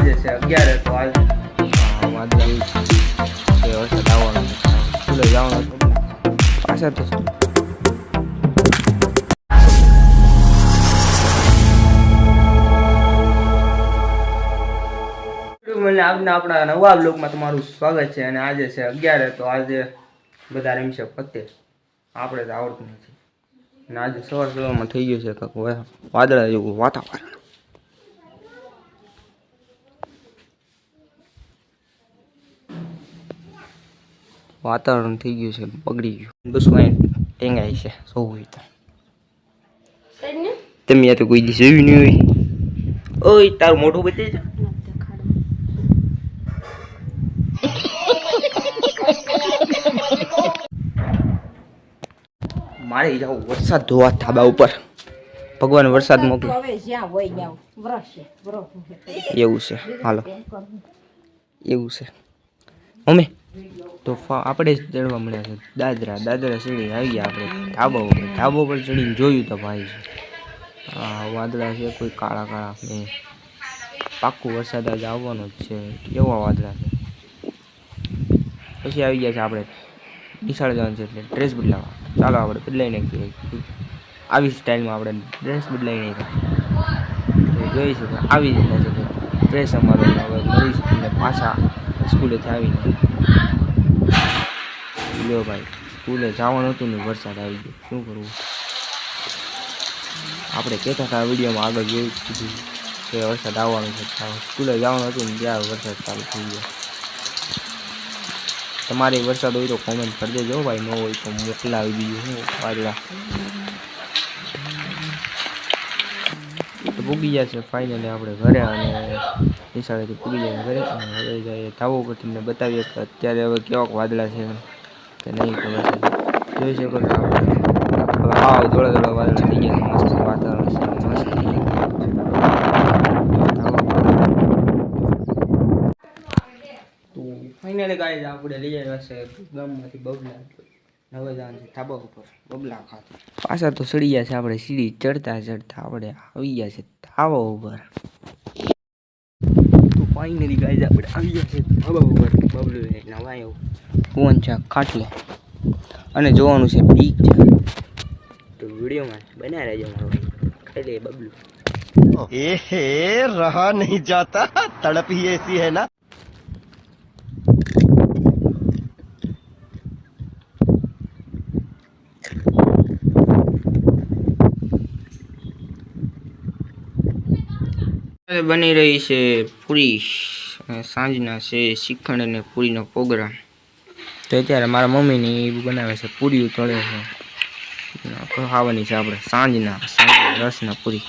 આજે છે 11 તો આજ વાદળા છે વરસાદ આવવાનો સ્કૂલે જવાનું પાછા તો મને આપણા નવા બ્લોગમાં તમારું સ્વાગત છે અને આજે છે 11 તો આજે બધા રમશે પત્તે આપણે તો આવડતું નથી અને આજે સવારમાં થઈ ગયું છે કાંક વાદળા જેવું વાતાવરણ થઈ ગયું છે બગડી ગયું બસ કાંઈ ટેંગાય છે સૌ તમે યા તો કોઈ દી જોયું નહીં હોય ઓય તારું મોઢું બતાવી છે મારે જાવ વરસાદ ધોવા ધાબા ઉપર ભગવાન વરસાદ મોકલે એવું છે હાલો એવું છે મમ્મી તો આપણે જ ચડવા મળ્યા છે દાદરા સીડી આવી ગયા આપણે ધાબા ઉપર ચડીને જોયું તો ભાઈ હા વાદળા છે કોઈ કાળા ને પાક્કું વરસાદ આજે આવવાનો જ છે કેવા વાદળા છે પછી આવી ગયા છે આપણે નિશાળ જવાનું છે એટલે ડ્રેસ બદલાવા ચાલો આપણે બદલાઈ નાખીએ આવી સ્ટાઇલમાં આપણે ડ્રેસ બદલાઈ નાખીએ જોઈ છે આવી રીતના છે ડ્રેસ અમારો હવે મળીશું તમને પાછા સ્કૂલેથી આવીને લ્યો ભાઈ સ્કૂલે જવાનું હતું ને વરસાદ આવી ગયો શું કરવું આપણે કહેતા હતા વિડીયોમાં આગળ જોયું કીધું કે વરસાદ આવવાનો છે સ્કૂલે જવાનું હતું ને ત્યાં વરસાદ ચાલુ થઈ ગયો તમારે વરસાદ હોય તો કોમેન્ટ કરી દેજો ભાઈ ન હોય તો મોકલાવી દીધું હું વાદળા તો પૂગી ગયા છે ફાઇનલી આપણે ઘરે અને નિશાળેથી પૂગી જાય ઘરે અને હવે જઈએ ધાબા ઉપર તમને બતાવીએ કે અત્યારે હવે કેવાક વાદળા છે કે નહીં ખબર છે જોઈ શકો છો આપણે હા થોડા વાદળા થઈ ગયા મસ્ત વાતાવરણ છે મસ્ત ફાઇનલી ગાઈઝ આપણે લઈ આવ્યા છે ગામમાંથી બબલા હવે જવાનું છે ધાબા ઉપર બબલા ખાતે પાછા તો ચડી ગયા છે આપણે સીડી ચડતા આપણે આવી ગયા છે ધાબા ઉપર તો ફાઇનલી ગાઈઝ આપણે આવી ગયા છે ધાબા ઉપર બબલું નવાયો ફોન છે ખાટલે અને જોવાનું છે બીક છે તો વિડીયોમાં બનાવી રહેજો મારો ખાઈ લે બબલું एहे रहा नहीं जाता तड़प ही ऐसी है ना બની રહી છે પૂરી અને સાંજના છે શ્રીખંડ અને પૂરીનો પ્રોગ્રામ તો અત્યારે મારા મમ્મીની બનાવે છે પૂરી તળે છે ખાવાની છે આપણે સાંજના રસના પૂરી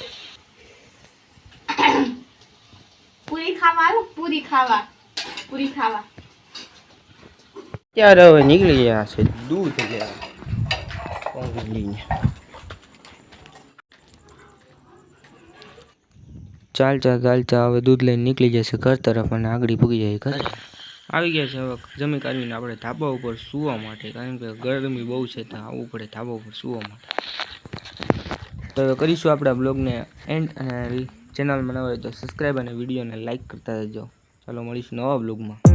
ત્યારે હવે નીકળી ગયા છે દૂધ લઈને ચાલતા હવે દૂધ લઈને નીકળી જશે ઘર તરફ અને આગળ પૂગી જાય ઘર આવી ગયા છે હવે જમી કાઢીને આપણે ધાબા ઉપર સૂવા માટે કારણ કે ગરમી બહુ છે તો આવવું પડે ધાબા ઉપર સૂવા માટે તો હવે કરીશું આપણા બ્લોગને એન્ડ અને ચેનલમાં નવા હોય તો સબસ્ક્રાઈબ અને વિડીયોને લાઈક કરતા રહેજો ચાલો મળીશું નવા બ્લોગમાં